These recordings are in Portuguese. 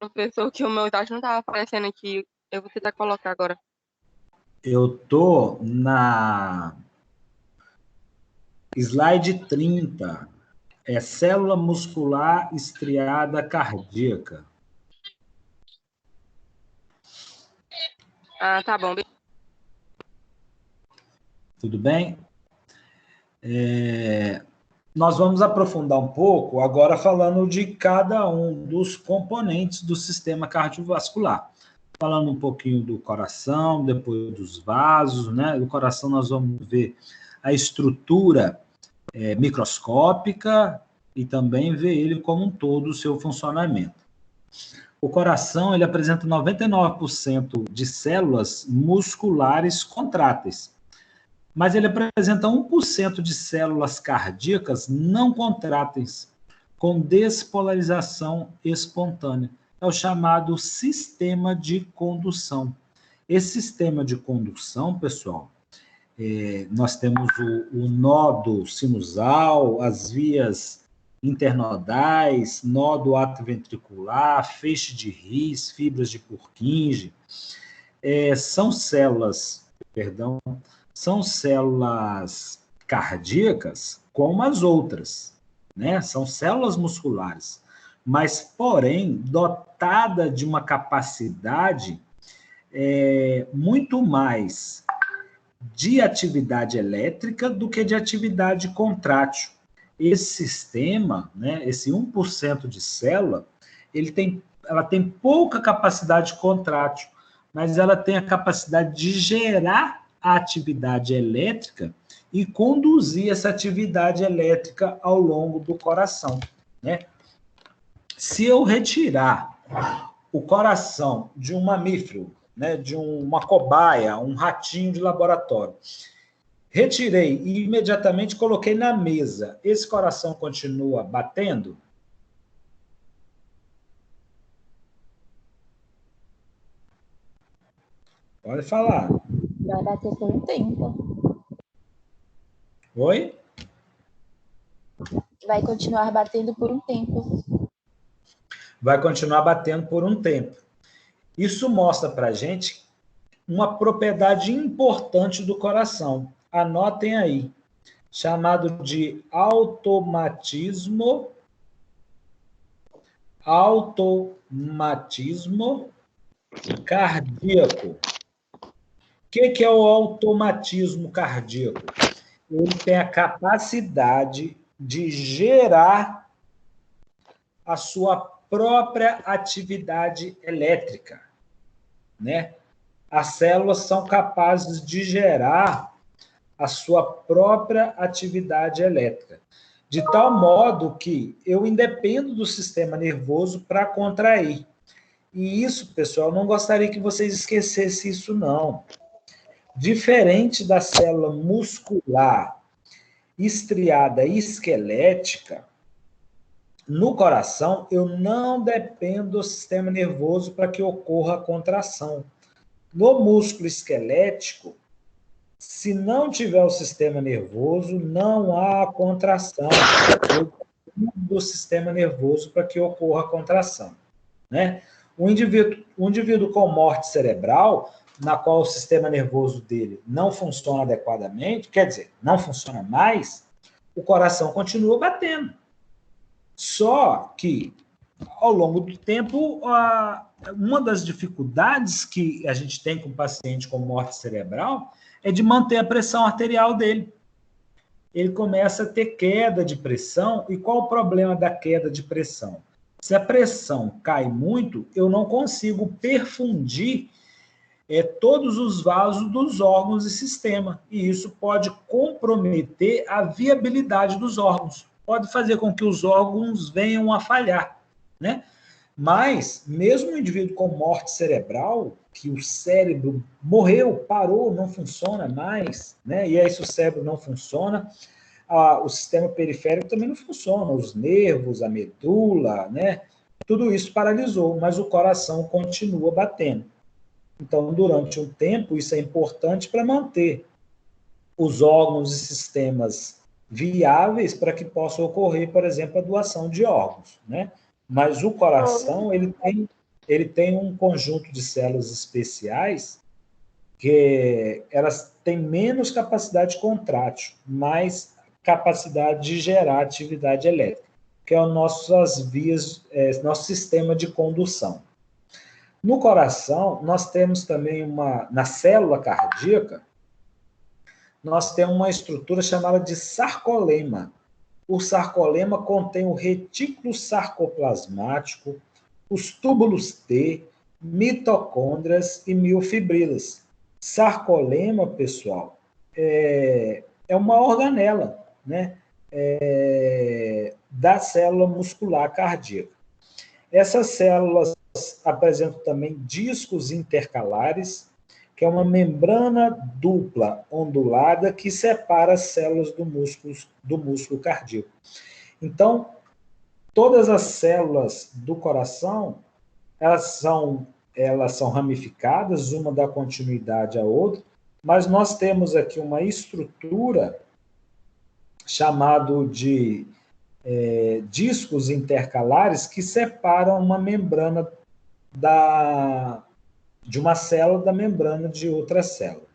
Professor, que o meu idade não estava aparecendo aqui. Eu vou tentar colocar agora. Eu tô na slide 30. É célula muscular estriada cardíaca. Ah, tá bom. Tudo bem? Nós vamos aprofundar um pouco agora falando de cada um dos componentes do sistema cardiovascular. Falando um pouquinho do coração, depois dos vasos, né? Do coração nós vamos ver a estrutura microscópica e também ver ele como um todo, o seu funcionamento. O coração ele apresenta 99% de células musculares contráteis, mas ele apresenta 1% de células cardíacas não contráteis, com despolarização espontânea. É o chamado sistema de condução. Esse sistema de condução, pessoal, nós temos o nodo sinusal, as vias internodais, nodo atrioventricular, feixe de His, fibras de Purkinje, são células, perdão, são células cardíacas como as outras, né? São células musculares, mas, porém, dotada de uma capacidade muito mais de atividade elétrica do que de atividade contrátil. Esse sistema, né, esse 1% de célula, ela tem pouca capacidade contrátil, mas ela tem a capacidade de gerar a atividade elétrica e conduzir essa atividade elétrica ao longo do coração, né? Se eu retirar o coração de um mamífero, né, de uma cobaia, um ratinho de laboratório, retirei e imediatamente coloquei na mesa, esse coração continua batendo? Pode falar. Vai bater por um tempo. Oi? Vai continuar batendo por um tempo. Vai continuar batendo por um tempo. Isso mostra para a gente uma propriedade importante do coração. Anotem aí, chamado de automatismo cardíaco. O que é o automatismo cardíaco? Ele tem a capacidade de gerar a sua própria atividade elétrica, né? As células são capazes de gerar a sua própria atividade elétrica, de tal modo que eu independo do sistema nervoso para contrair. E isso, pessoal, não gostaria que vocês esquecessem isso, não. Diferente da célula muscular estriada e esquelética, no coração, eu não dependo do sistema nervoso para que ocorra a contração. No músculo esquelético, se não tiver o sistema nervoso, não há contração. Eu dependo do sistema nervoso para que ocorra a contração, né? Um indivíduo com morte cerebral, na qual o sistema nervoso dele não funciona adequadamente, quer dizer, não funciona mais, o coração continua batendo. Só que, ao longo do tempo, uma das dificuldades que a gente tem com o paciente com morte cerebral é de manter a pressão arterial dele. Ele começa a ter queda de pressão. E qual o problema da queda de pressão? Se a pressão cai muito, eu não consigo perfundir todos os vasos dos órgãos e sistema. E isso pode comprometer a viabilidade dos órgãos. Pode fazer com que os órgãos venham a falhar, né? Mas, mesmo o indivíduo com morte cerebral, que o cérebro morreu, parou, não funciona mais, né? E aí, se o cérebro não funciona, o sistema periférico também não funciona, os nervos, a medula, né? Tudo isso paralisou, mas o coração continua batendo. Então, durante um tempo, isso é importante para manter os órgãos e sistemas viáveis para que possa ocorrer, por exemplo, a doação de órgãos, né? Mas o coração, ele tem ele tem um conjunto de células especiais que elas têm menos capacidade contrátil, mais capacidade de gerar atividade elétrica, que é o nossas vias, nosso sistema de condução. No coração, nós temos também na célula cardíaca, nós temos uma estrutura chamada de sarcolema. O sarcolema contém o retículo sarcoplasmático, os túbulos T, mitocôndrias e miofibrilas. Sarcolema, pessoal, é uma organela, né? Da célula muscular cardíaca. Essas células apresentam também discos intercalares, que é uma membrana dupla ondulada que separa as células do músculo cardíaco. Então, todas as células do coração, elas são ramificadas, uma dá continuidade à outra, mas nós temos aqui uma estrutura chamada de discos intercalares que separam uma membrana de uma célula da membrana de outra célula.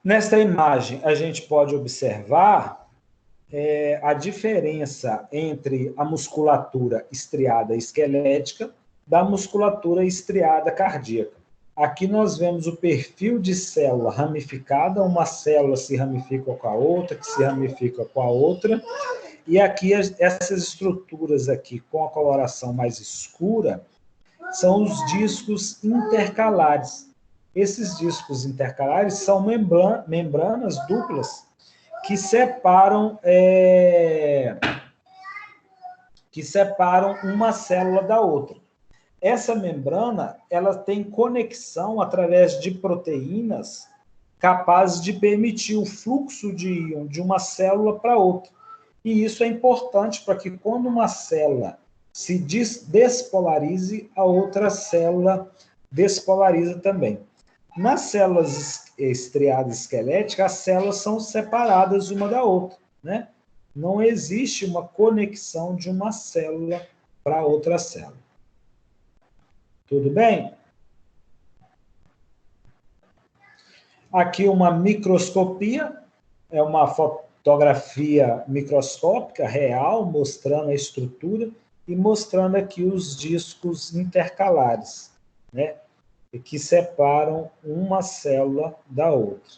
Nesta imagem, a gente pode observar a diferença entre a musculatura estriada esquelética da musculatura estriada cardíaca. Aqui nós vemos o perfil de célula ramificada, uma célula se ramifica com a outra, que se ramifica com a outra, e aqui essas estruturas aqui com a coloração mais escura são os discos intercalares. Esses discos intercalares são membranas duplas que separam uma célula da outra. Essa membrana, ela tem conexão através de proteínas capazes de permitir o fluxo de íon de uma célula para outra. E isso é importante para que quando uma célula se despolarize, a outra célula despolariza também. Nas células estriadas esqueléticas, as células são separadas uma da outra, né? Não existe uma conexão de uma célula para outra célula. Tudo bem? Aqui uma microscopia, é uma fotografia microscópica real, mostrando a estrutura e mostrando aqui os discos intercalares, né, que separam uma célula da outra.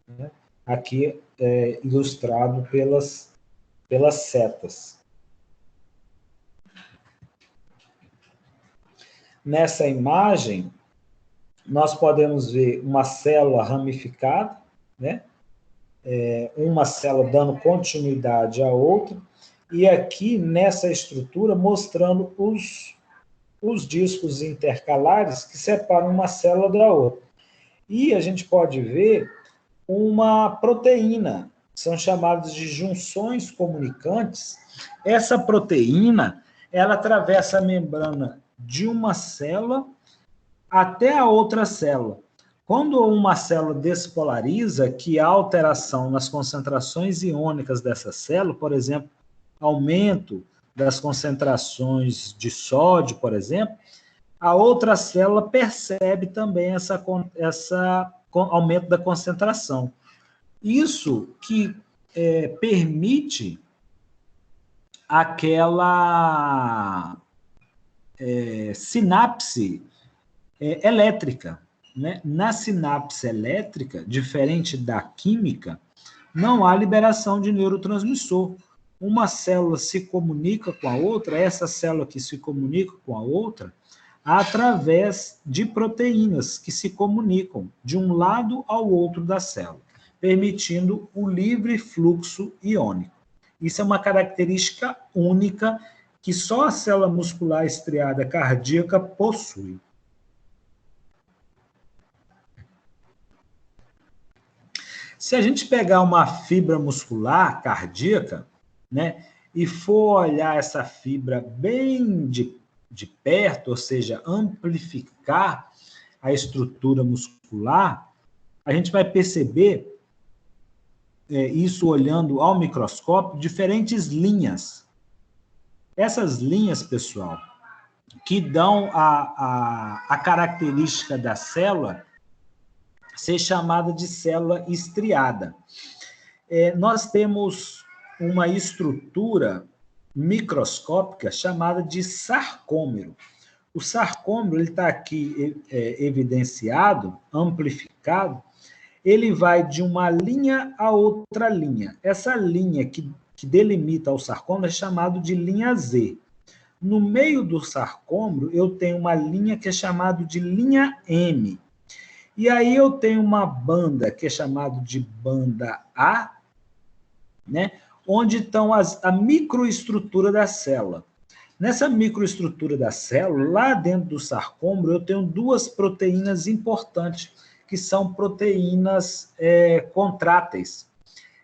Né? Aqui ilustrado pelas setas. Nessa imagem, nós podemos ver uma célula ramificada, né? Uma célula dando continuidade à outra, e aqui nessa estrutura mostrando os discos intercalares que separam uma célula da outra. E a gente pode ver uma proteína, são chamadas de junções comunicantes. Essa proteína, ela atravessa a membrana de uma célula até a outra célula. Quando uma célula despolariza, que há alteração nas concentrações iônicas dessa célula, por exemplo, aumento das concentrações de sódio, por exemplo, a outra célula percebe também essa aumento da concentração. Isso que permite aquela sinapse elétrica. Né? Na sinapse elétrica, diferente da química, não há liberação de neurotransmissor. Uma célula se comunica com a outra, essa célula que se comunica com a outra, através de proteínas que se comunicam de um lado ao outro da célula, permitindo o livre fluxo iônico. Isso é uma característica única que só a célula muscular estriada cardíaca possui. Se a gente pegar uma fibra muscular cardíaca, né, e for olhar essa fibra bem de perto, ou seja, amplificar a estrutura muscular, a gente vai perceber, isso olhando ao microscópio, diferentes linhas. Essas linhas, pessoal, que dão a característica da célula ser chamada de célula estriada. Nós temos uma estrutura microscópica chamada de sarcômero. O sarcômero está aqui evidenciado, amplificado, ele vai de uma linha a outra linha. Essa linha que delimita o sarcômero é chamada de linha Z. No meio do sarcômero, eu tenho uma linha que é chamada de linha M. E aí eu tenho uma banda que é chamada de banda A, né? Onde estão a microestrutura da célula. Nessa microestrutura da célula, lá dentro do sarcômero, eu tenho duas proteínas importantes, que são proteínas contráteis.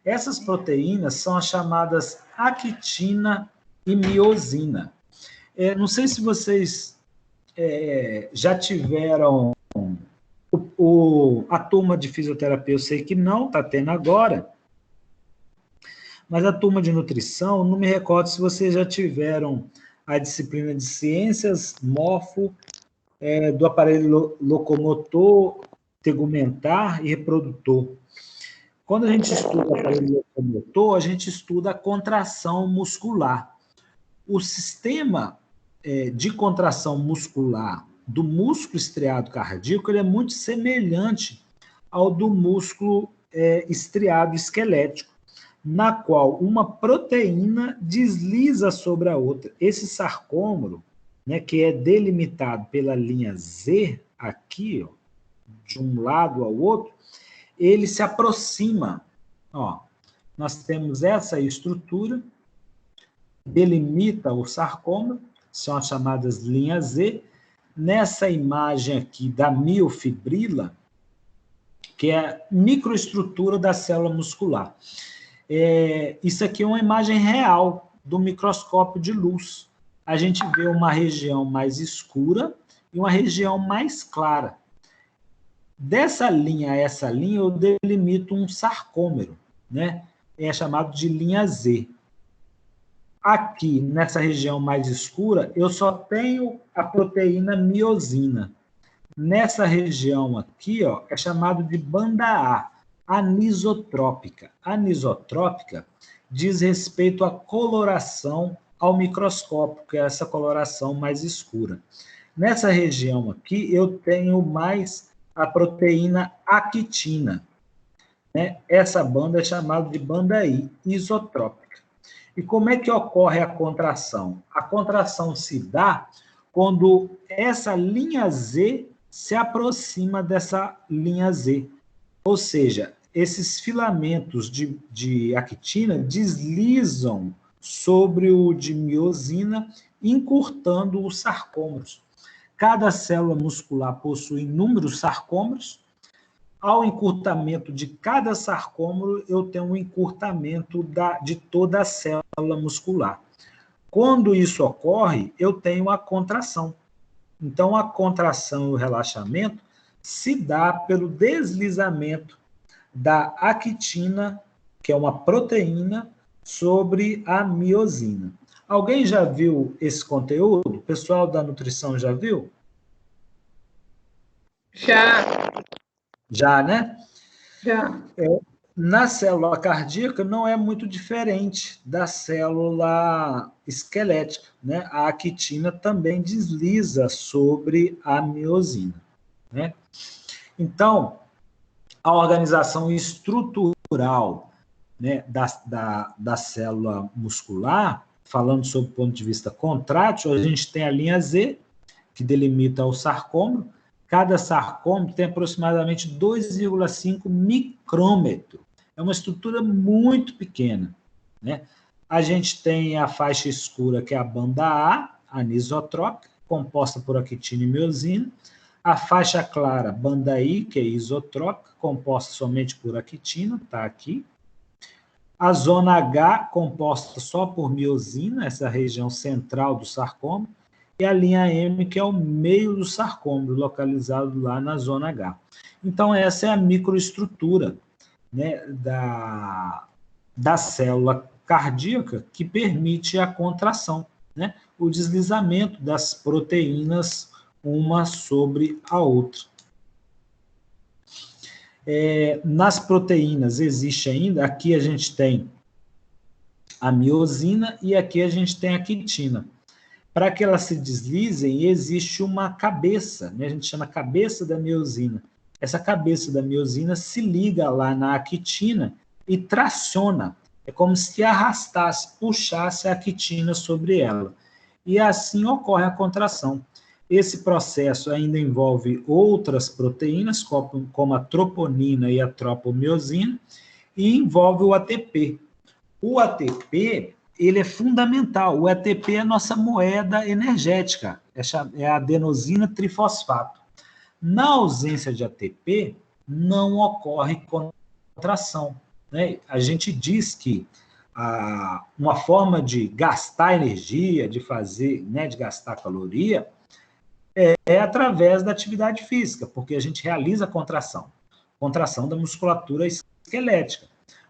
Essas proteínas são as chamadas actina e miosina. Não sei se vocês já tiveram a turma de fisioterapia, eu sei que não, está tendo agora, mas a turma de nutrição, não me recordo se vocês já tiveram a disciplina de ciências morfo do aparelho locomotor, tegumentar e reprodutor. Quando a gente estuda o aparelho locomotor, a gente estuda a contração muscular. O sistema de contração muscular do músculo estriado cardíaco ele é muito semelhante ao do músculo estriado esquelético, na qual uma proteína desliza sobre a outra. Esse sarcômero, né, que é delimitado pela linha Z, aqui, ó, de um lado ao outro, ele se aproxima. Ó, nós temos essa estrutura, delimita o sarcômero, são as chamadas linhas Z. Nessa imagem aqui da miofibrila, que é a microestrutura da célula muscular. Isso aqui é uma imagem real do microscópio de luz. A gente vê uma região mais escura e uma região mais clara. Dessa linha a essa linha, eu delimito um sarcômero, né? É chamado de linha Z. Aqui, nessa região mais escura, eu só tenho a proteína miosina. Nessa região aqui, ó, é chamado de banda A, anisotrópica. Anisotrópica diz respeito à coloração ao microscópio, que é essa coloração mais escura. Nessa região aqui, eu tenho mais a proteína actina, né? Essa banda é chamada de banda I, isotrópica. E como é que ocorre a contração? A contração se dá quando essa linha Z se aproxima dessa linha Z. Ou seja, esses filamentos de actina deslizam sobre o de miosina, encurtando os sarcômeros. Cada célula muscular possui inúmeros sarcômeros. Ao encurtamento de cada sarcômero, eu tenho um encurtamento de toda a célula muscular. Quando isso ocorre, eu tenho a contração. Então, a contração e o relaxamento se dá pelo deslizamento da actina, que é uma proteína, sobre a miosina. Alguém já viu esse conteúdo? O pessoal da nutrição já viu? Já. Já, né? Já. Na célula cardíaca não é muito diferente da célula esquelética, né? A actina também desliza sobre a miosina, né? Então, a organização estrutural, né, da célula muscular, falando sob o ponto de vista contrátil, a gente tem a linha Z, que delimita o sarcômero. Cada sarcômero tem aproximadamente 2,5 micrômetro. É uma estrutura muito pequena, né? A gente tem a faixa escura, que é a banda A, anisotrópica, composta por actina e miosina. A faixa clara, banda I, que é isotrópica, composta somente por actina, está aqui. A zona H, composta só por miosina, essa região central do sarcômero. E a linha M, que é o meio do sarcômero, localizado lá na zona H. Então, essa é a microestrutura, né, da célula cardíaca que permite a contração, né? O deslizamento das proteínas uma sobre a outra. Nas proteínas existe ainda, aqui a gente tem a miosina e aqui a gente tem a quitina. Para que elas se deslizem, existe uma cabeça, né? A gente chama cabeça da miosina. Essa cabeça da miosina se liga lá na quitina e traciona. É como se arrastasse, puxasse a quitina sobre ela. E assim ocorre a contração. Esse processo ainda envolve outras proteínas, como a troponina e a tropomiosina, e envolve o ATP. O ATP, ele é fundamental. O ATP é a nossa moeda energética, é a adenosina trifosfato. Na ausência de ATP, não ocorre contração, né? A gente diz que uma forma de gastar energia, de fazer, né, de gastar caloria, é através da atividade física, porque a gente realiza a contração da musculatura esquelética.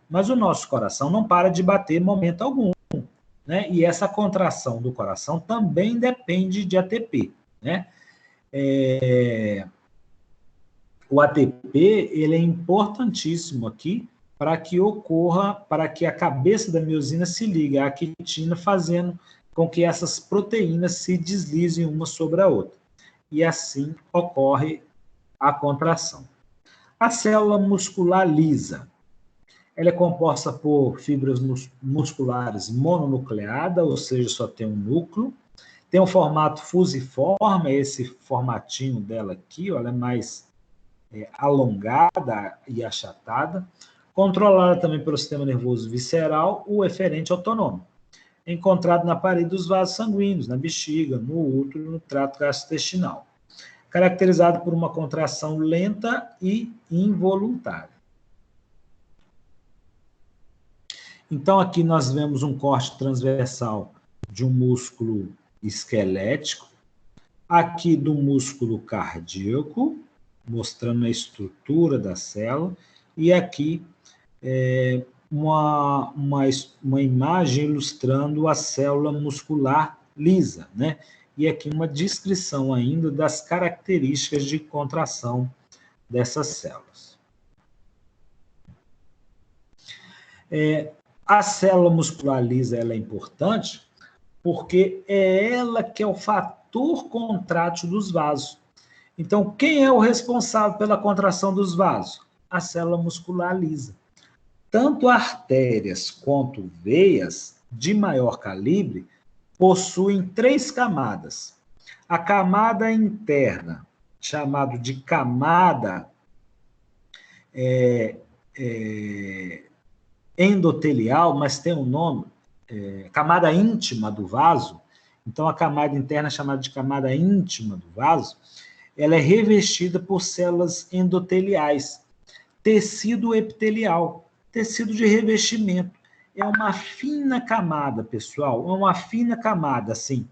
Mas o nosso coração não para de bater em momento algum, né? E essa contração do coração também depende de ATP, né? O ATP, ele é importantíssimo aqui para que a cabeça da miosina se ligue à quitina, fazendo com que essas proteínas se deslizem uma sobre a outra. E assim ocorre a contração. A célula muscular lisa, ela é composta por fibras musculares mononucleadas, ou seja, só tem um núcleo. Tem um formato fusiforme, esse formatinho dela aqui, ela é mais alongada e achatada. Controlada também pelo sistema nervoso visceral, o eferente autonômico. Encontrado na parede dos vasos sanguíneos, na bexiga, no útero, no trato gastrointestinal. Caracterizado por uma contração lenta e involuntária. Então, aqui nós vemos um corte transversal de um músculo esquelético, aqui do músculo cardíaco, mostrando a estrutura da célula, e aqui uma imagem ilustrando a célula muscular lisa, né? E aqui uma descrição ainda das características de contração dessas células. A célula muscular lisa ela é importante porque é ela que é o fator contrátil dos vasos. Então, quem é o responsável pela contração dos vasos? A célula muscular lisa. Tanto artérias quanto veias de maior calibre possuem 3 camadas. A camada interna, chamada de camada endotelial, mas tem um nome, camada íntima do vaso. Então, a camada interna, chamada de camada íntima do vaso, ela é revestida por células endoteliais, tecido epitelial, tecido de revestimento. É uma fina camada, pessoal, é uma fina camada, assim.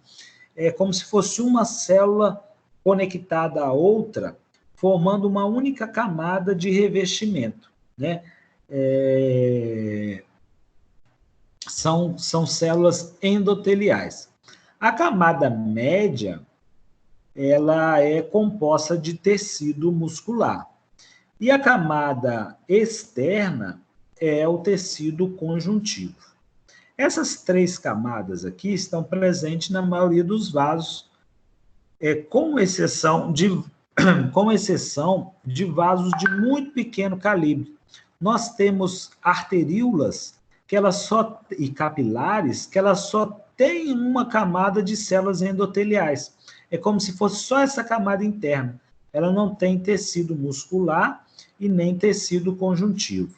É como se fosse uma célula conectada à outra, formando uma única camada de revestimento, né? São células endoteliais. A camada média, ela é composta de tecido muscular. E a camada externa é o tecido conjuntivo. Essas 3 camadas aqui estão presentes na maioria dos vasos, com exceção de vasos de muito pequeno calibre. Nós temos arteríolas e capilares que elas só têm uma camada de células endoteliais. É como se fosse só essa camada interna. Ela não tem tecido muscular e nem tecido conjuntivo.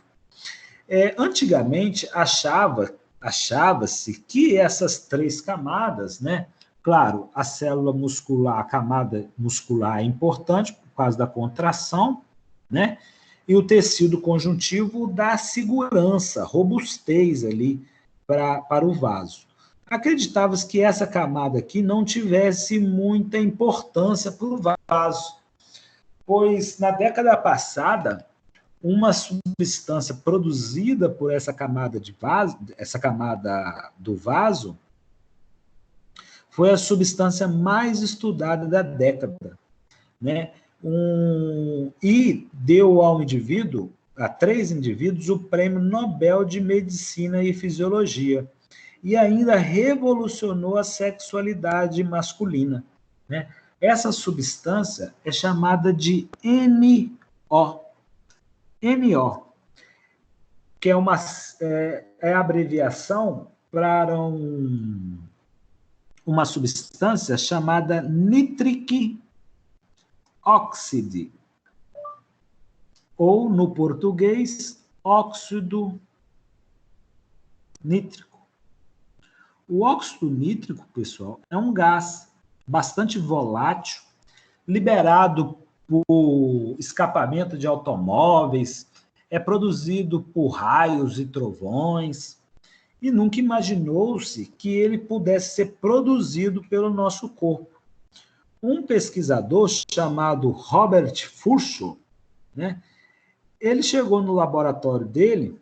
Antigamente, achava-se que essas 3 camadas, né? Claro, a célula muscular, a camada muscular é importante por causa da contração, né? E o tecido conjuntivo dá segurança, robustez ali para o vaso. Acreditava-se que essa camada aqui não tivesse muita importância para o vaso, pois na década passada, uma substância produzida por essa camada do vaso, foi a substância mais estudada da década, né? E deu ao indivíduo, a 3 indivíduos, o Prêmio Nobel de Medicina e Fisiologia. E ainda revolucionou a sexualidade masculina, né? Essa substância é chamada de NO. NO, que é a abreviação para uma substância chamada nitric oxide, ou, no português, óxido nítrico. O óxido nítrico, pessoal, é um gás bastante volátil, liberado por escapamento de automóveis, é produzido por raios e trovões, e nunca imaginou-se que ele pudesse ser produzido pelo nosso corpo. Um pesquisador chamado Robert Furchow, né, ele chegou no laboratório dele,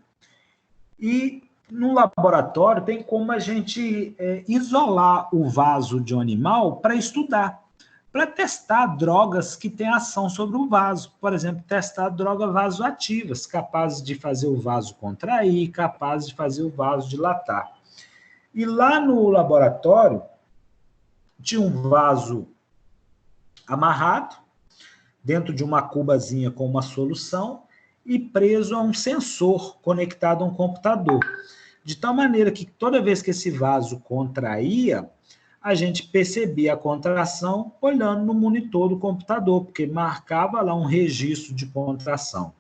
e no laboratório tem como a gente isolar o vaso de um animal para estudar, para testar drogas que têm ação sobre o vaso. Por exemplo, testar drogas vasoativas, capazes de fazer o vaso contrair, capazes de fazer o vaso dilatar. E lá no laboratório tinha um vaso amarrado dentro de uma cubazinha com uma solução e preso a um sensor conectado a um computador. De tal maneira que toda vez que esse vaso contraía, a gente percebia a contração olhando no monitor do computador, porque marcava lá um registro de contração.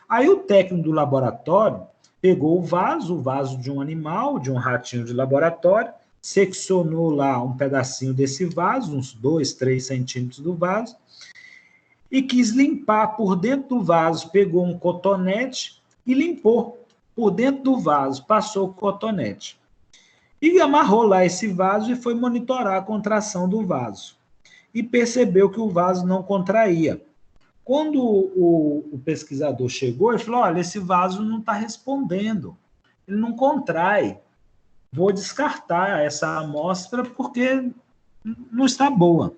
Aí o técnico do laboratório pegou o vaso de um animal, de um ratinho de laboratório, seccionou lá um pedacinho desse vaso, uns 2, 3 centímetros do vaso, e quis limpar por dentro do vaso, pegou um cotonete e limpou por dentro do vaso, passou o cotonete. E amarrou lá esse vaso e foi monitorar a contração do vaso. E percebeu que o vaso não contraía. Quando o pesquisador chegou, ele falou, olha, esse vaso não está respondendo, ele não contrai. Vou descartar essa amostra porque não está boa.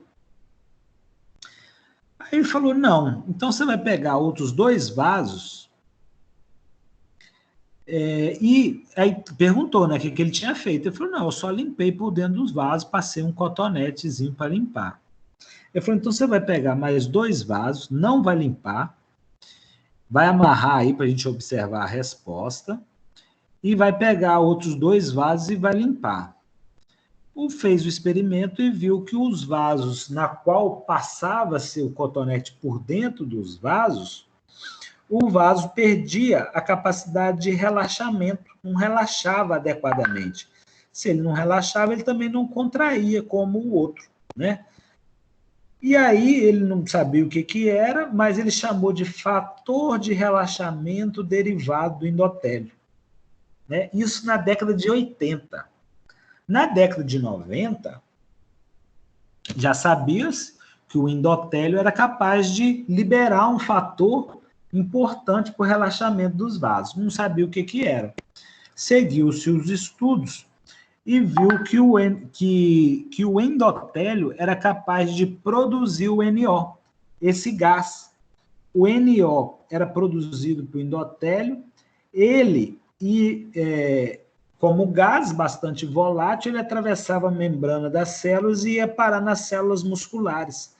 Aí ele falou, não, então você vai pegar outros 2 vasos, e aí perguntou, né, o que ele tinha feito. Ele falou, não, eu só limpei por dentro dos vasos, passei um cotonetezinho para limpar. Ele falou, então você vai pegar mais 2 vasos, não vai limpar, vai amarrar aí para a gente observar a resposta, e vai pegar outros 2 vasos e vai limpar. Fez o experimento e viu que os vasos na qual passava-se o cotonete por dentro dos vasos, o vaso perdia a capacidade de relaxamento, não relaxava adequadamente. Se ele não relaxava, ele também não contraía como o outro, né? E aí ele não sabia o que era, mas ele chamou de fator de relaxamento derivado do endotélio, né? Isso na década de 80. Na década de 90, já sabia-se que o endotélio era capaz de liberar um fator importante para o relaxamento dos vasos. Não sabia o que era. Seguiu-se os estudos e viu que o endotélio era capaz de produzir o NO, esse gás. O NO era produzido pelo endotélio, como gás bastante volátil, ele atravessava a membrana das células e ia parar nas células musculares.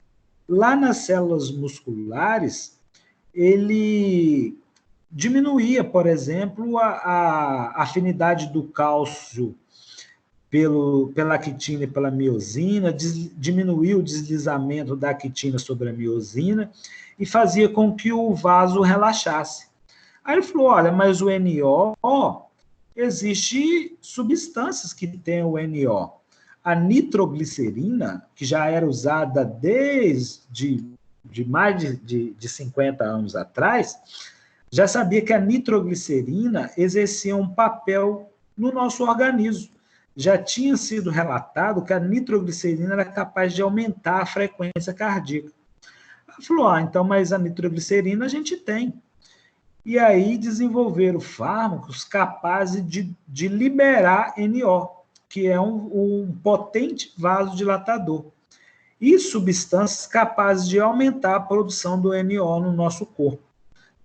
Lá nas células musculares, ele diminuía, por exemplo, a afinidade do cálcio pela actina e pela miosina, diminuía o deslizamento da actina sobre a miosina e fazia com que o vaso relaxasse. Aí ele falou, olha, mas o NO, existem substâncias que têm o NO. A nitroglicerina, que já era usada desde mais de 50 anos atrás, já sabia que a nitroglicerina exercia um papel no nosso organismo. Já tinha sido relatado que a nitroglicerina era capaz de aumentar a frequência cardíaca. Ela falou, então, mas a nitroglicerina a gente tem. E aí desenvolveram fármacos capazes de liberar NO, que é um potente vasodilatador, e substâncias capazes de aumentar a produção do NO no nosso corpo,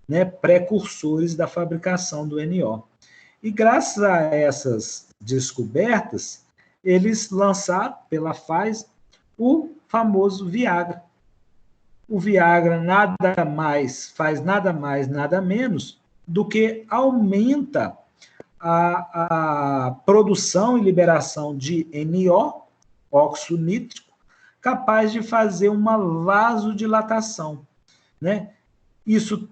né, precursores da fabricação do NO. E graças a essas descobertas, eles lançaram pela Pfizer o famoso Viagra. O Viagra faz nada mais, nada menos do que aumenta a produção e liberação de NO, óxido nítrico, capaz de fazer uma vasodilatação, né? Isso,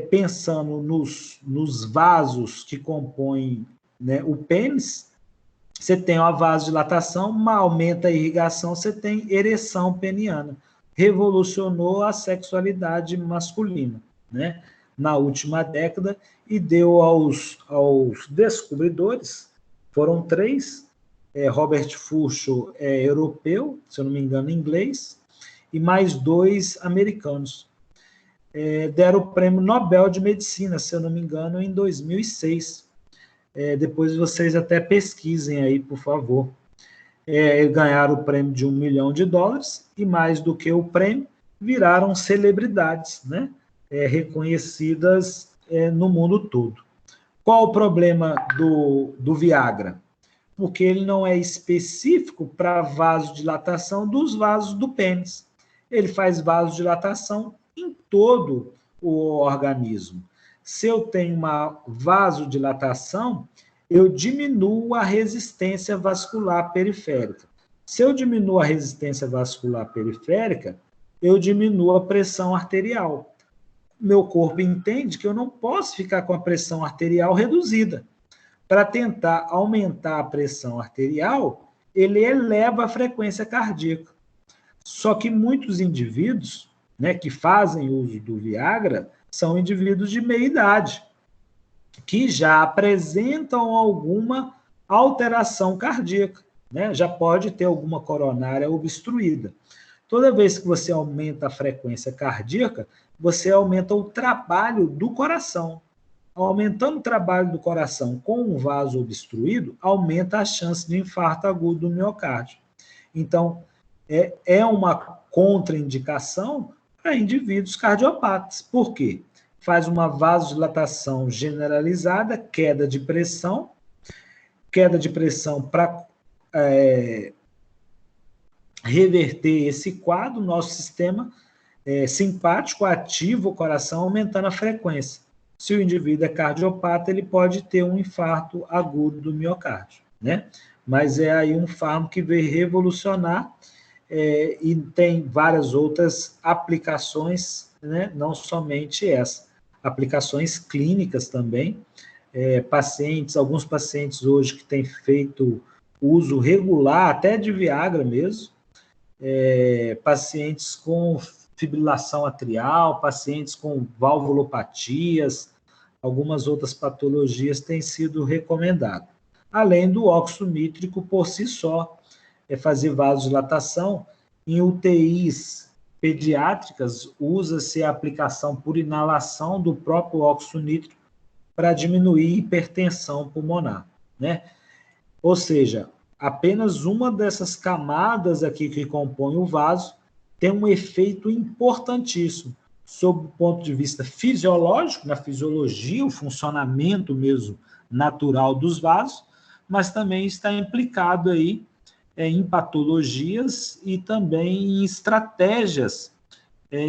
pensando nos vasos que compõem, né, o pênis, você tem uma vasodilatação, aumenta a irrigação, você tem ereção peniana. Revolucionou a sexualidade masculina, né, na última década, e deu aos descobridores, foram 3, Robert Fuchs europeu, se eu não me engano, inglês, e mais 2 americanos. Deram o Prêmio Nobel de Medicina, se eu não me engano, em 2006. Depois vocês até pesquisem aí, por favor. Ganharam o prêmio de $1 milhão, e mais do que o prêmio, viraram celebridades, né? Reconhecidas no mundo todo. Qual o problema do Viagra? Porque ele não é específico para a vasodilatação dos vasos do pênis. Ele faz vasodilatação em todo o organismo. Se eu tenho uma vasodilatação, eu diminuo a resistência vascular periférica. Se eu diminuo a resistência vascular periférica, eu diminuo a pressão arterial. Meu corpo entende que eu não posso ficar com a pressão arterial reduzida. Para tentar aumentar a pressão arterial, ele eleva a frequência cardíaca. Só que muitos indivíduos, né, que fazem uso do Viagra são indivíduos de meia idade, que já apresentam alguma alteração cardíaca, né? Já pode ter alguma coronária obstruída. Toda vez que você aumenta a frequência cardíaca, você aumenta o trabalho do coração. Aumentando o trabalho do coração com um vaso obstruído, aumenta a chance de infarto agudo do miocárdio. Então, é uma contraindicação para indivíduos cardiopatas. Por quê? Faz uma vasodilatação generalizada, queda de pressão para reverter esse quadro, nosso sistema simpático ativa o coração, aumentando a frequência. Se o indivíduo é cardiopata, ele pode ter um infarto agudo do miocárdio, né? Mas é aí um fármaco que veio revolucionar, e tem várias outras aplicações, né? Não somente essa, aplicações clínicas também. Alguns pacientes hoje que têm feito uso regular, até de Viagra mesmo, pacientes com fibrilação atrial, pacientes com valvulopatias, algumas outras patologias têm sido recomendadas. Além do óxido nítrico por si só, fazer vasodilatação. Em UTIs pediátricas, usa-se a aplicação por inalação do próprio óxido nítrico para diminuir hipertensão pulmonar, né? Ou seja, apenas uma dessas camadas aqui que compõe o vaso tem um efeito importantíssimo sob o ponto de vista fisiológico, na fisiologia, o funcionamento mesmo natural dos vasos, mas também está implicado aí em patologias e também em estratégias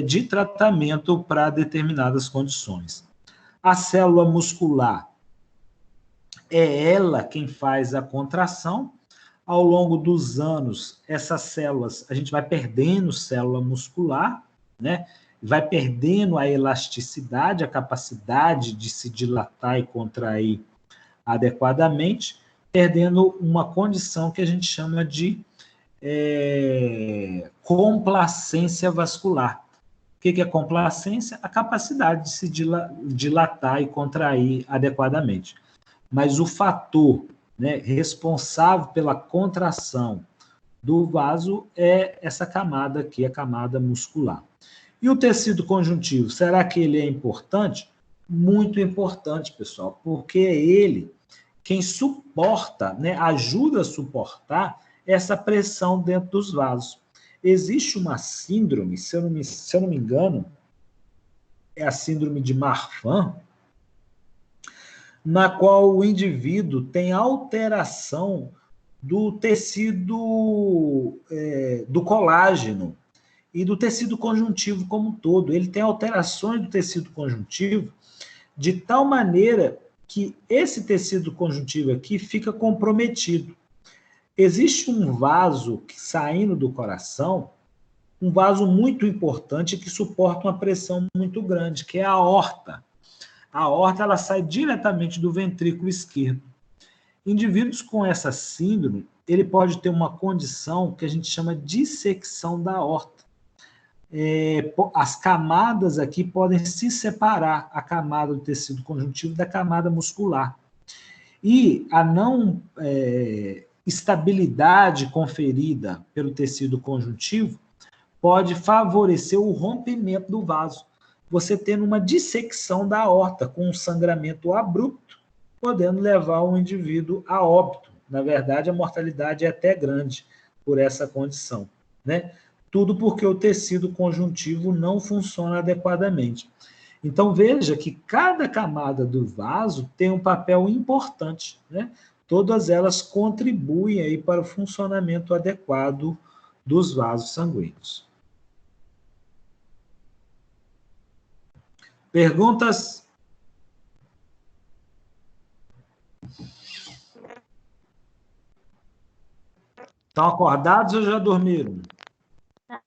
de tratamento para determinadas condições. A célula muscular é ela quem faz a contração. Ao longo dos anos, essas células, a gente vai perdendo célula muscular, né? Vai perdendo a elasticidade, a capacidade de se dilatar e contrair adequadamente, perdendo uma condição que a gente chama de complacência vascular. O que é complacência? A capacidade de se dilatar e contrair adequadamente. Mas o fator, né, responsável pela contração do vaso é essa camada aqui, a camada muscular. E o tecido conjuntivo, será que ele é importante? Muito importante, pessoal, porque é ele quem suporta, né, ajuda a suportar essa pressão dentro dos vasos. Existe uma síndrome, se eu não me engano, é a síndrome de Marfan, na qual o indivíduo tem alteração do tecido do colágeno e do tecido conjuntivo como um todo. Ele tem alterações do tecido conjuntivo de tal maneira que esse tecido conjuntivo aqui fica comprometido. Existe um vaso saindo do coração, um vaso muito importante que suporta uma pressão muito grande, que é a aorta. A aorta ela sai diretamente do ventrículo esquerdo. Indivíduos com essa síndrome, ele pode ter uma condição que a gente chama de dissecção da aorta. As camadas aqui podem se separar, a camada do tecido conjuntivo da camada muscular. E a não estabilidade conferida pelo tecido conjuntivo pode favorecer o rompimento do vaso, você tendo uma dissecção da aorta com um sangramento abrupto, podendo levar o indivíduo a óbito. Na verdade, a mortalidade é até grande por essa condição, né? Tudo porque o tecido conjuntivo não funciona adequadamente. Então, veja que cada camada do vaso tem um papel importante, né? Todas elas contribuem aí para o funcionamento adequado dos vasos sanguíneos. Perguntas? Estão acordados ou já dormiram?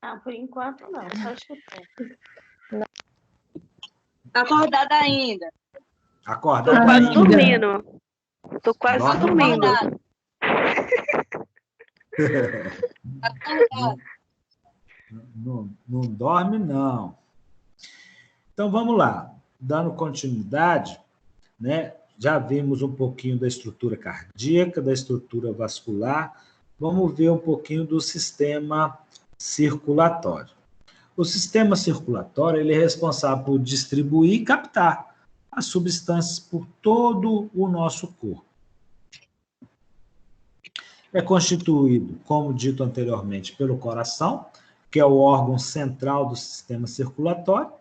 Ah, por enquanto não, só escutando. Tá acordada ainda. Acordado Tô quase ainda? dormindo. Tô quase Dorme dormindo. Acordada. Acordada. Não dorme, não. Então, vamos lá. Dando continuidade, né? Já vimos um pouquinho da estrutura cardíaca, da estrutura vascular. Vamos ver um pouquinho do sistema circulatório. O sistema circulatório ele é responsável por distribuir e captar as substâncias por todo o nosso corpo. É constituído, como dito anteriormente, pelo coração, que é o órgão central do sistema circulatório,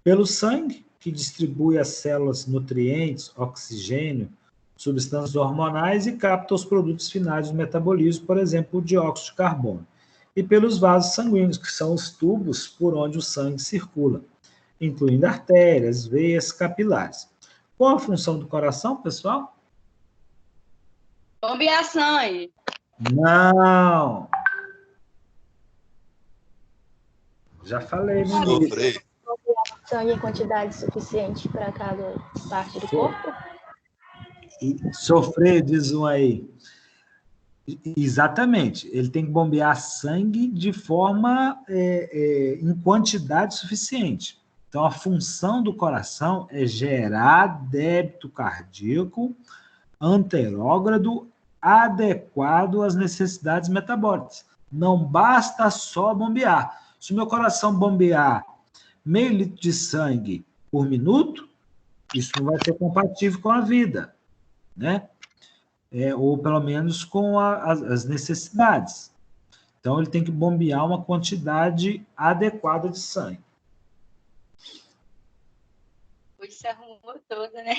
pelo sangue, que distribui às células nutrientes, oxigênio, substâncias hormonais e capta os produtos finais do metabolismo, por exemplo, o dióxido de carbono. E pelos vasos sanguíneos, que são os tubos por onde o sangue circula, incluindo artérias, veias, capilares. Qual a função do coração, pessoal? Bombear sangue. Não! Já falei no início. Sofrer. Sangue em quantidade suficiente para cada parte do corpo? Sofrer, diz um aí. Exatamente. Ele tem que bombear sangue de forma em quantidade suficiente. Então, a função do coração é gerar débito cardíaco anterógrado adequado às necessidades metabólicas. Não basta só bombear. Se o meu coração bombear meio litro de sangue por minuto, isso não vai ser compatível com a vida, né? Ou pelo menos com as necessidades. Então, ele tem que bombear uma quantidade adequada de sangue. Hoje se arrumou toda, né?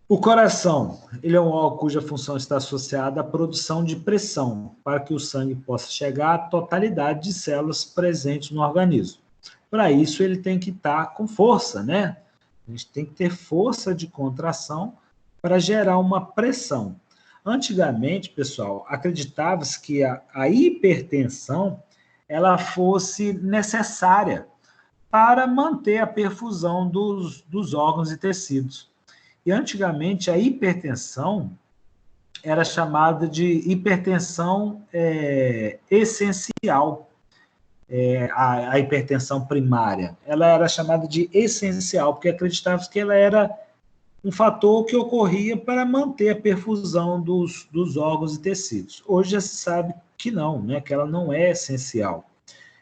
O coração, ele é um órgão cuja função está associada à produção de pressão, para que o sangue possa chegar à totalidade de células presentes no organismo. Para isso, ele tem que estar com força, né? A gente tem que ter força de contração para gerar uma pressão. Antigamente, pessoal, acreditava-se que a hipertensão ela fosse necessária para manter a perfusão dos órgãos e tecidos. E antigamente a hipertensão era chamada de hipertensão essencial. A hipertensão primária, ela era chamada de essencial, porque acreditava-se que ela era um fator que ocorria para manter a perfusão dos órgãos e tecidos. Hoje já se sabe que não, né? Que ela não é essencial.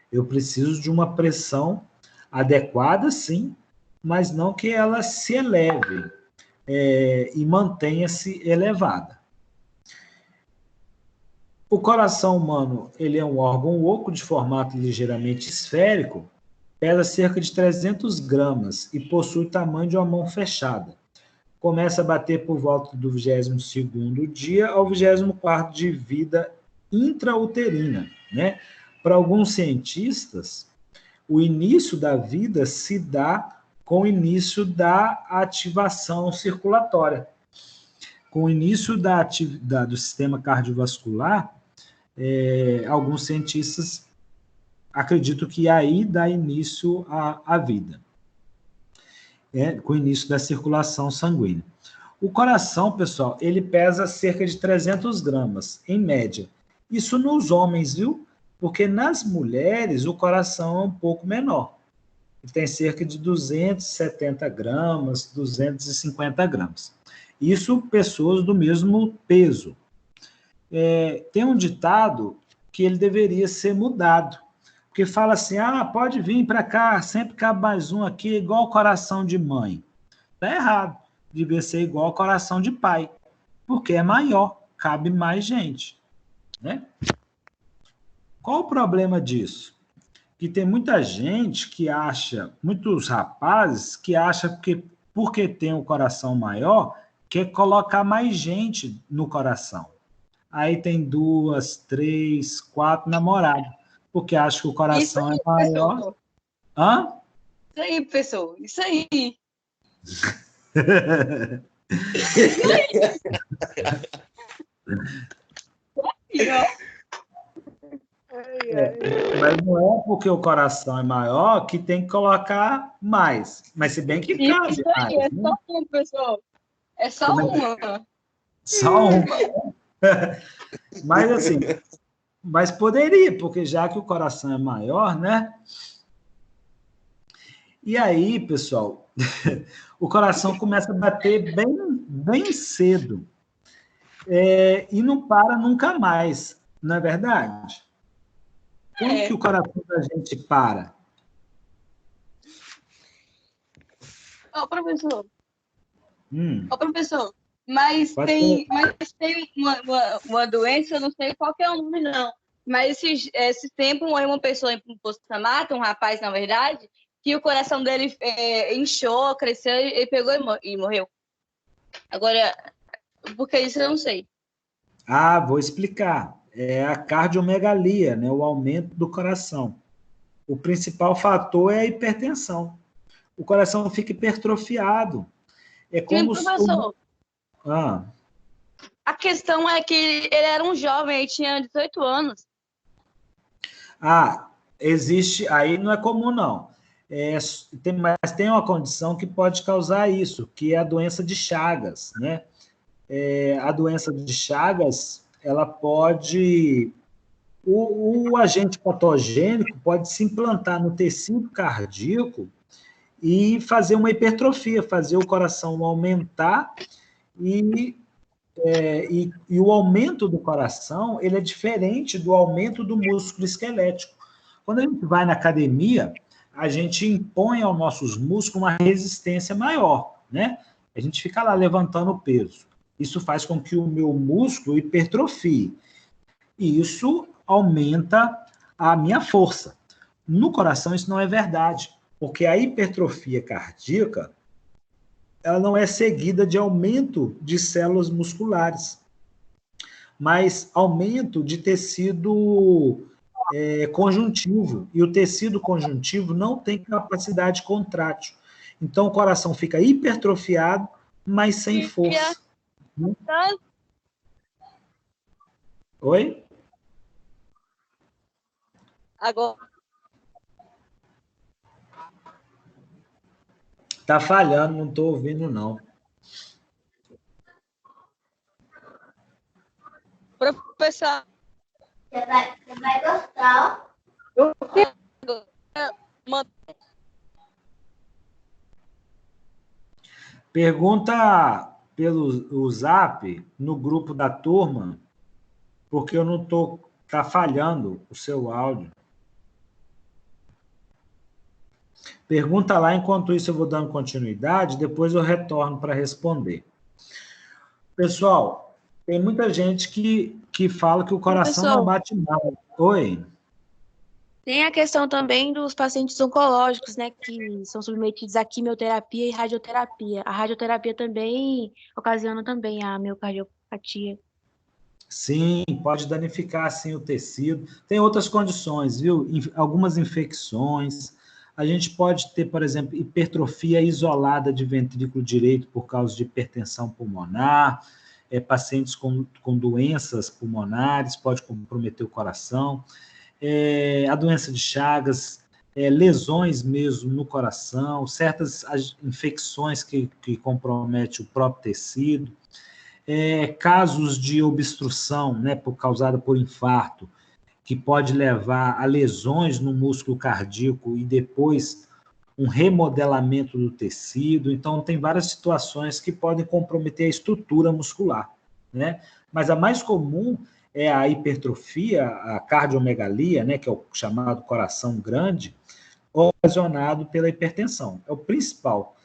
Eu preciso de uma pressão adequada, sim, mas não que ela se eleve. e mantenha-se elevada. O coração humano, ele é um órgão oco de formato ligeiramente esférico, pesa cerca de 300 gramas e possui o tamanho de uma mão fechada. Começa a bater por volta do 22º dia ao 24º de vida intrauterina, né? Para alguns cientistas, o início da vida se dá com o início da ativação circulatória. Com o início do sistema cardiovascular, alguns cientistas acreditam que aí dá início à vida, com o início da circulação sanguínea. O coração, pessoal, ele pesa cerca de 300 gramas, em média. Isso nos homens, viu? Porque nas mulheres o coração é um pouco menor. Ele tem cerca de 270 gramas, 250 gramas. Isso pessoas do mesmo peso. Tem um ditado que ele deveria ser mudado, porque fala assim, pode vir para cá, sempre cabe mais um aqui, igual coração de mãe. Está errado, devia ser igual coração de pai, porque é maior, cabe mais gente, né? Qual o problema disso? Que tem muita gente que acha, muitos rapazes que acham que porque tem um coração maior, quer colocar mais gente no coração. Aí tem 2, 3, 4 namoradas, porque acha que o coração é maior. Professor. Hã? Isso aí, professor. Isso aí. Mas não é porque o coração é maior que tem que colocar mais. Mas se bem que cabe Isso aí, mais, é né? só uma, professor. É só uma. Só uma. Mas assim, mas poderia, porque já que o coração é maior, né? E aí, pessoal, o coração começa a bater bem cedo. E não para nunca mais, não é verdade? Quando que o coração da gente para? Ô, professor. Ô, professor, mas tem uma doença, eu não sei qual que é o nome, não. Mas esse tempo morreu uma pessoa em Poço Samata, um rapaz, na verdade, que o coração dele inchou, cresceu, ele pegou e morreu. Agora, porque isso eu não sei. Vou explicar. É a cardiomegalia, né? O aumento do coração. O principal fator é a hipertensão. O coração fica hipertrofiado. É como Sim, professor. A questão é que ele era um jovem, ele tinha 18 anos. Existe, aí não é comum, não. Mas tem uma condição que pode causar isso, que é a doença de Chagas, né? A doença de Chagas, ela pode... O agente patogênico pode se implantar no tecido cardíaco e fazer uma hipertrofia, fazer o coração aumentar e o aumento do coração ele é diferente do aumento do músculo esquelético. Quando a gente vai na academia, a gente impõe aos nossos músculos uma resistência maior, né? A gente fica lá levantando o peso. Isso faz com que o meu músculo hipertrofie. E isso aumenta a minha força. No coração, isso não é verdade, porque a hipertrofia cardíaca ela não é seguida de aumento de células musculares, mas aumento de tecido conjuntivo. E o tecido conjuntivo não tem capacidade contrátil. Então, o coração fica hipertrofiado, mas sem força. Oi? Agora. Tá falhando, não estou ouvindo, não. Professor. Você vai gostar. Pergunta pelo Zap, no grupo da turma, porque eu não estou... Tá falhando o seu áudio. Pergunta lá, enquanto isso eu vou dando continuidade, depois eu retorno para responder. Pessoal, tem muita gente que fala que o coração não Professor, bate mal. Oi? tem a questão também dos pacientes oncológicos, né, que são submetidos à quimioterapia e radioterapia. A radioterapia também ocasiona também a miocardiopatia. Sim, pode danificar assim o tecido. Tem outras condições, viu? Algumas infecções. A gente pode ter, por exemplo, hipertrofia isolada de ventrículo direito por causa de hipertensão pulmonar, pacientes com doenças pulmonares, pode comprometer o coração, a doença de Chagas, lesões mesmo no coração, certas infecções que comprometem o próprio tecido, casos de obstrução, né, causada por infarto, que pode levar a lesões no músculo cardíaco e depois um remodelamento do tecido. Então, tem várias situações que podem comprometer a estrutura muscular, né? Mas a mais comum é a hipertrofia, a cardiomegalia, né, que é o chamado coração grande, ocasionado pela hipertensão. É o principal.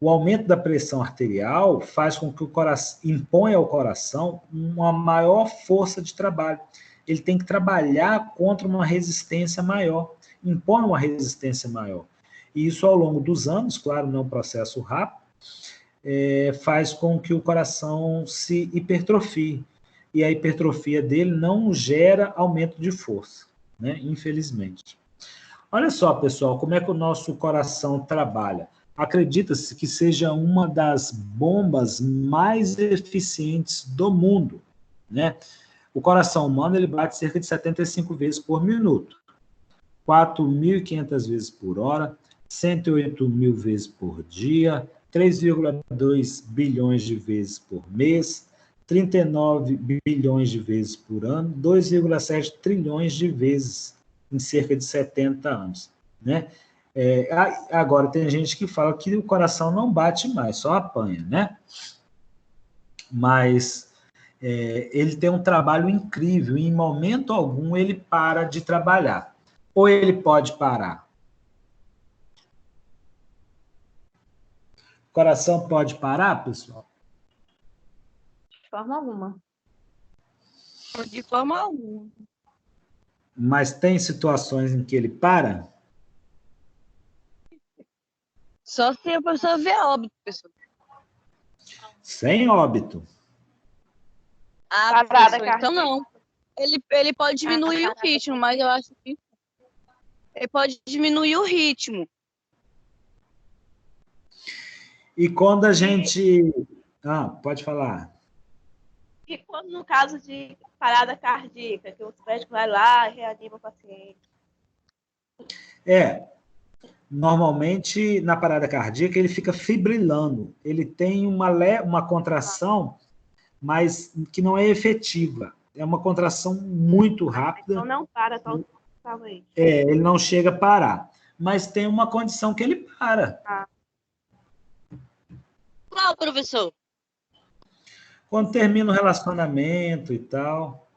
O aumento da pressão arterial faz com que o coração imponha ao coração uma maior força de trabalho. Ele tem que trabalhar contra uma resistência maior, impõe uma resistência maior. E isso, ao longo dos anos, claro, não é um processo rápido, faz com que o coração se hipertrofie. E a hipertrofia dele não gera aumento de força, né? Infelizmente. Olha só, pessoal, como é que o nosso coração trabalha. Acredita-se que seja uma das bombas mais eficientes do mundo, né? O coração humano ele bate cerca de 75 vezes por minuto, 4.500 vezes por hora, 108.000 vezes por dia, 3,2 bilhões de vezes por mês, 39 bilhões de vezes por ano, 2,7 trilhões de vezes em cerca de 70 anos, né? Agora, tem gente que fala que o coração não bate mais, só apanha, né? Mas ele tem um trabalho incrível e em momento algum ele para de trabalhar. Ou ele pode parar? O coração pode parar, pessoal? De forma alguma. De forma alguma. Mas tem situações em que ele para? Só se a pessoa vê óbito, pessoal. Sem óbito. Ah, Parada professor, então não. Ele pode diminuir o ritmo, mas eu acho que ele pode diminuir o ritmo. E quando a gente... pode falar. E quando no caso de parada cardíaca, que o médico vai lá e reanima o paciente? Normalmente, na parada cardíaca, ele fica fibrilando. Ele tem uma contração, mas que não é efetiva. É uma contração muito rápida. Então não para totalmente. Ele não chega a parar. Mas tem uma condição que ele para. Qual, professor? Quando termina o relacionamento e tal.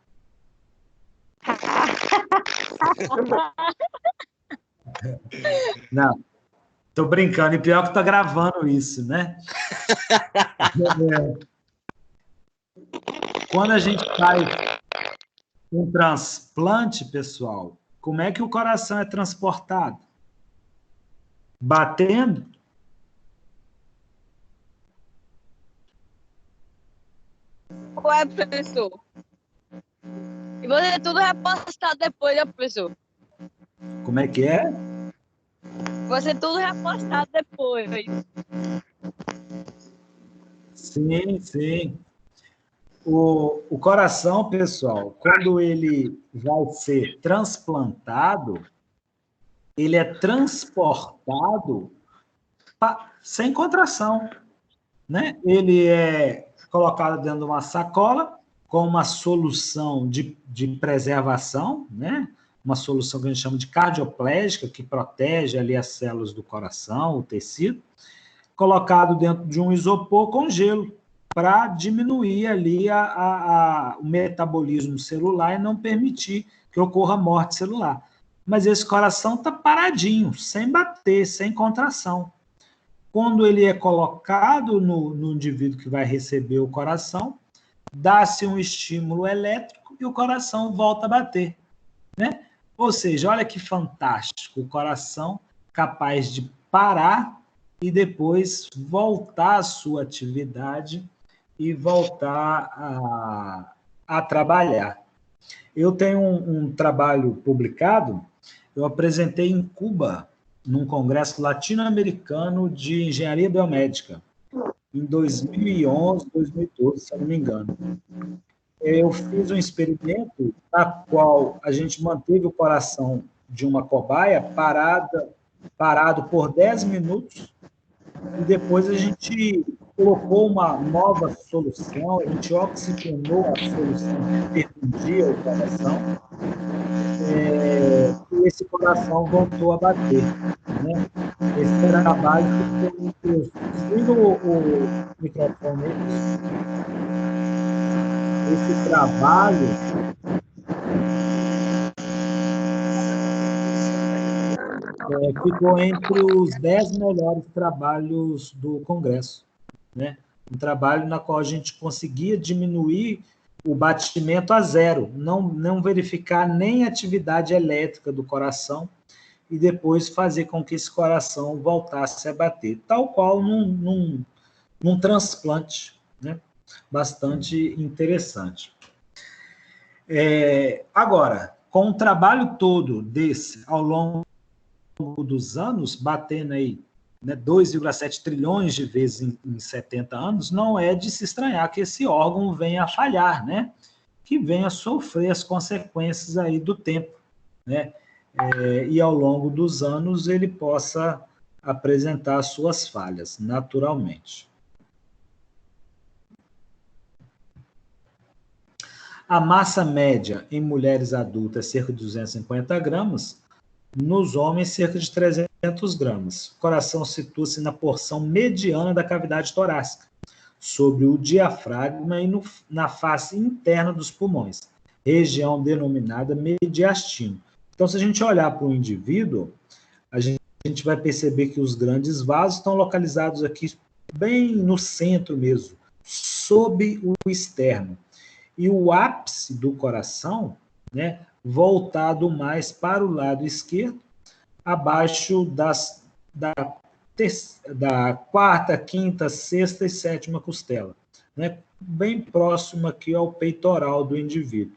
Não, tô brincando. E pior que tô gravando isso, né? Quando a gente faz um transplante, pessoal, como é que o coração é transportado? Batendo? Ué, professor? E você tudo repostado depois, né, professor? Como é que é? Você tudo repostado depois. Sim, sim. O coração, pessoal, quando ele vai ser transplantado, ele é transportado sem contração, né? Ele é colocado dentro de uma sacola com uma solução de preservação, né? Uma solução que a gente chama de cardioplégica, que protege ali as células do coração, o tecido, colocado dentro de um isopor com gelo, para diminuir ali o metabolismo celular e não permitir que ocorra morte celular. mas esse coração está paradinho, sem bater, sem contração. Quando ele é colocado no indivíduo que vai receber o coração, dá-se um estímulo elétrico e o coração volta a bater, né? Ou seja, olha que fantástico, o coração capaz de parar e depois voltar à sua atividade e voltar a trabalhar. Eu tenho um trabalho publicado, eu apresentei em Cuba, num congresso latino-americano de engenharia biomédica, em 2011, 2012, se eu não me engano. Eu fiz um experimento na qual a gente manteve o coração de uma cobaia parado por 10 minutos, e depois a gente colocou uma nova solução, a gente oxigenou a solução que perfundia o coração, e esse coração voltou a bater, né? Esse era a base do desliga o microfone. Esse trabalho ficou entre os 10 melhores trabalhos do Congresso, né? Um trabalho na qual a gente conseguia diminuir o batimento a zero, não verificar nem a atividade elétrica do coração e depois fazer com que esse coração voltasse a bater, tal qual num transplante, né? Bastante interessante. Agora, com o trabalho todo desse, ao longo dos anos, batendo aí, né, 2,7 trilhões de vezes em 70 anos, não é de se estranhar que esse órgão venha a falhar, né? Que venha a sofrer as consequências aí do tempo, né? E ao longo dos anos ele possa apresentar suas falhas, naturalmente. A massa média em mulheres adultas é cerca de 250 gramas, nos homens cerca de 300 gramas. O coração situa-se na porção mediana da cavidade torácica, sobre o diafragma e na face interna dos pulmões, região denominada mediastino. Então, se a gente olhar para o indivíduo, a gente vai perceber que os grandes vasos estão localizados aqui bem no centro mesmo, sob o externo. E o ápice do coração, né, voltado mais para o lado esquerdo, abaixo da quarta, quinta, sexta e sétima costela, né, bem próximo aqui ao peitoral do indivíduo.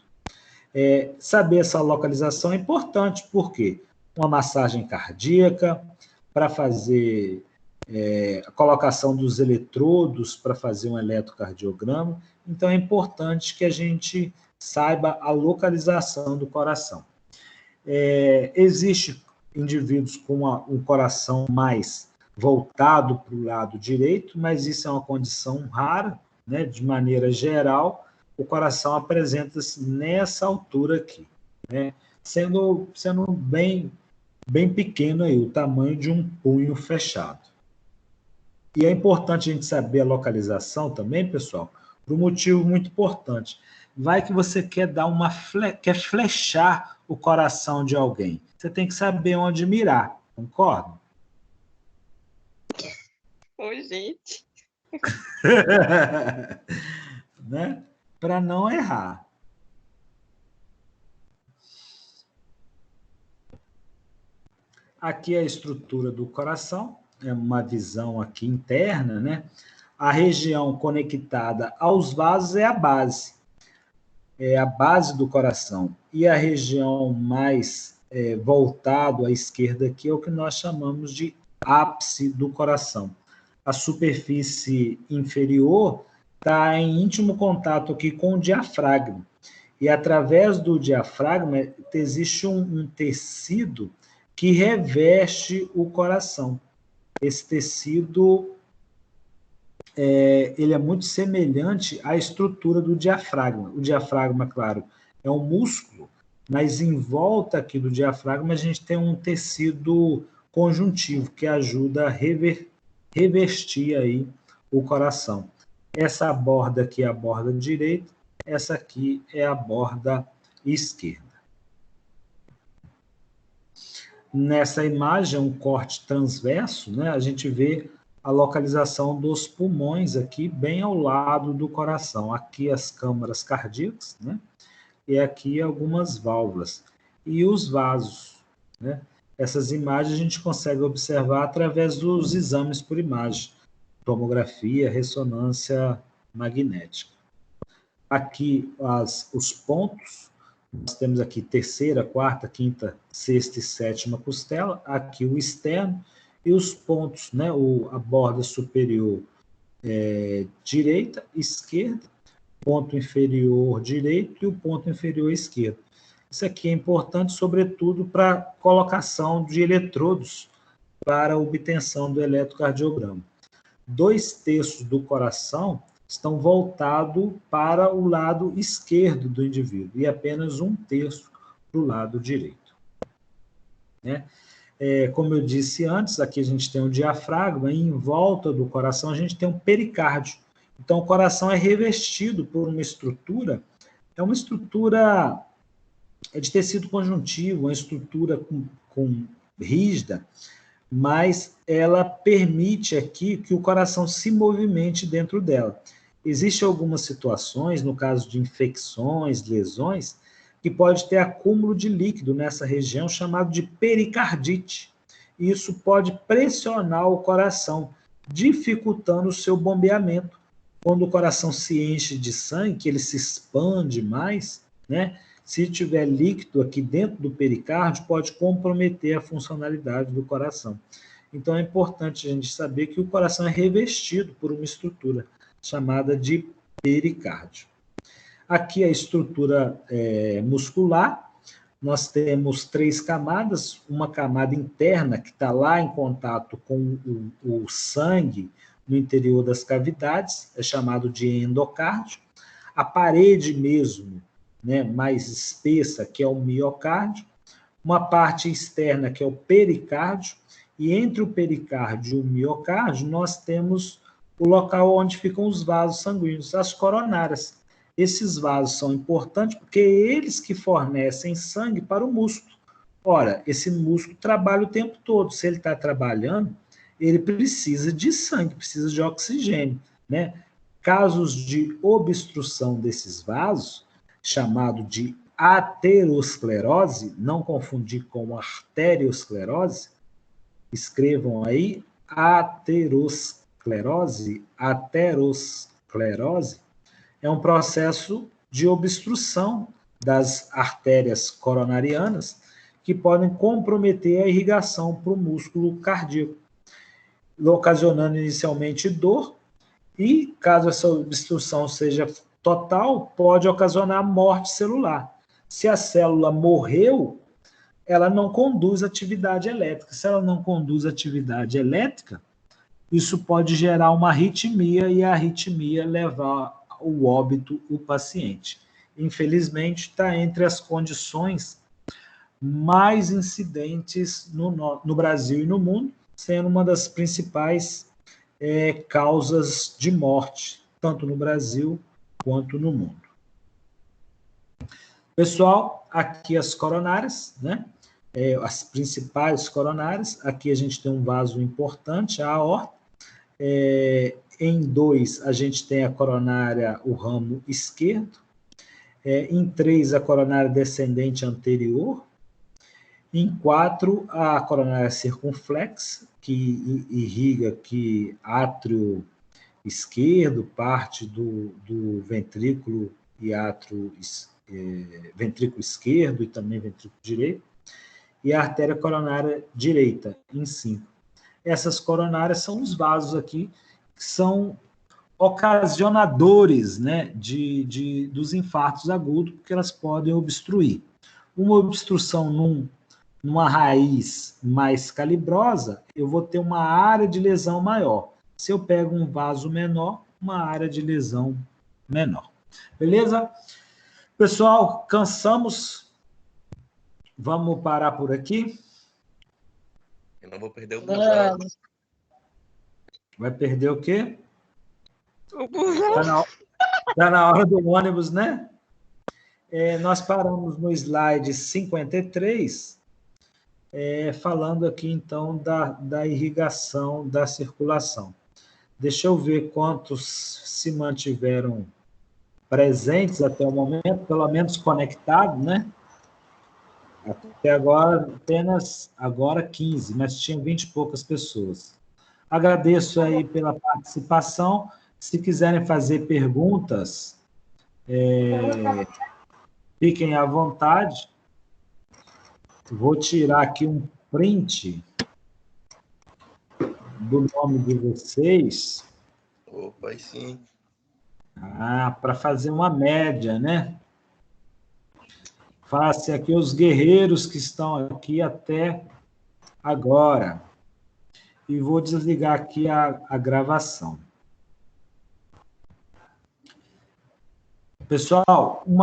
Saber essa localização é importante, porque uma massagem cardíaca, para fazer a colocação dos eletrodos, para fazer um eletrocardiograma. Então, é importante que a gente saiba a localização do coração. Existem indivíduos com um coração mais voltado para o lado direito, mas isso é uma condição rara, né? De maneira geral, o coração apresenta-se nessa altura aqui, né? Sendo bem pequeno aí, o tamanho de um punho fechado. E é importante a gente saber a localização também, pessoal, por um motivo muito importante. Vai que você quer quer flechar o coração de alguém. Você tem que saber onde mirar, concorda? Oi, gente. Né? Para não errar. Aqui é a estrutura do coração, é uma visão aqui interna, né? A região conectada aos vasos é a base do coração. E a região mais voltada à esquerda aqui é o que nós chamamos de ápice do coração. A superfície inferior está em íntimo contato aqui com o diafragma. E através do diafragma existe um tecido que reveste o coração. Esse tecido ele é muito semelhante à estrutura do diafragma. O diafragma, claro, é um músculo, mas em volta aqui do diafragma a gente tem um tecido conjuntivo que ajuda a revestir aí o coração. Essa borda aqui é a borda direita, essa aqui é a borda esquerda. nessa imagem, um corte transverso, né, a gente vê a localização dos pulmões aqui, bem ao lado do coração. Aqui as câmaras cardíacas, né, e aqui algumas válvulas. E os vasos, né? Essas imagens a gente consegue observar através dos exames por imagem, tomografia, ressonância magnética. Aqui os pontos, nós temos aqui terceira, quarta, quinta, sexta e sétima costela, aqui o externo, e os pontos, né, a borda superior direita, esquerda, ponto inferior direito e o ponto inferior esquerdo. Isso aqui é importante, sobretudo, para colocação de eletrodos para a obtenção do eletrocardiograma. 2/3 do coração estão voltados para o lado esquerdo do indivíduo e apenas 1/3 para o lado direito. Né? Como eu disse antes, aqui a gente tem um diafragma e em volta do coração a gente tem um pericárdio. Então, o coração é revestido por uma estrutura, é uma estrutura de tecido conjuntivo, uma estrutura rígida, mas ela permite aqui que o coração se movimente dentro dela. Existem algumas situações, no caso de infecções, lesões, que pode ter acúmulo de líquido nessa região, chamado de pericardite. Isso pode pressionar o coração, dificultando o seu bombeamento. Quando o coração se enche de sangue, que ele se expande mais, né? Se tiver líquido aqui dentro do pericárdio, pode comprometer a funcionalidade do coração. Então, é importante a gente saber que o coração é revestido por uma estrutura chamada de pericárdio. Aqui a estrutura muscular, nós temos 3 camadas, uma camada interna que está lá em contato com o sangue no interior das cavidades, é chamado de endocárdio. A parede mesmo, né, mais espessa, que é o miocárdio, uma parte externa, que é o pericárdio, e entre o pericárdio e o miocárdio, nós temos o local onde ficam os vasos sanguíneos, as coronárias. Esses vasos são importantes porque é eles que fornecem sangue para o músculo. Ora, esse músculo trabalha o tempo todo. Se ele está trabalhando, ele precisa de sangue, precisa de oxigênio, né? Casos de obstrução desses vasos, chamado de aterosclerose, não confundir com arteriosclerose, escrevam aí, aterosclerose, é um processo de obstrução das artérias coronarianas que podem comprometer a irrigação para o músculo cardíaco, ocasionando inicialmente dor e, caso essa obstrução seja total, pode ocasionar morte celular. Se a célula morreu, ela não conduz atividade elétrica. Se ela não conduz atividade elétrica, isso pode gerar uma arritmia e a arritmia levar ao óbito o paciente. Infelizmente, está entre as condições mais incidentes no Brasil e no mundo, sendo uma das principais causas de morte, tanto no Brasil quanto no mundo. Pessoal, aqui as coronárias, né? As principais coronárias. Aqui a gente tem um vaso importante, a aorta. Em 2, a gente tem a coronária, o ramo esquerdo. Em 3, a coronária descendente anterior. Em 4, a coronária circunflexa, que irriga aqui átrio esquerdo, parte do ventrículo e átrio ventrículo esquerdo e também ventrículo direito, e a artéria coronária direita, em 5. Essas coronárias são os vasos aqui, que são ocasionadores, né, dos infartos agudos, porque elas podem obstruir. Uma obstrução numa raiz mais calibrosa, eu vou ter uma área de lesão maior. Se eu pego um vaso menor, uma área de lesão menor. Beleza? Pessoal, cansamos? Vamos parar por aqui? Eu não vou perder o busão. Vai perder o quê? O busão. Tá na hora do ônibus, né? Nós paramos no slide 53, falando aqui, então, da irrigação, da circulação. Deixa eu ver quantos se mantiveram presentes até o momento, pelo menos conectados, né? Até agora, apenas agora 15, mas tinha 20 e poucas pessoas. Agradeço aí pela participação. Se quiserem fazer perguntas, fiquem à vontade. Vou tirar aqui um print do nome de vocês. Opa, aí sim. Para fazer uma média, né? Face aqui os guerreiros que estão aqui até agora. E vou desligar aqui a gravação. Pessoal, uma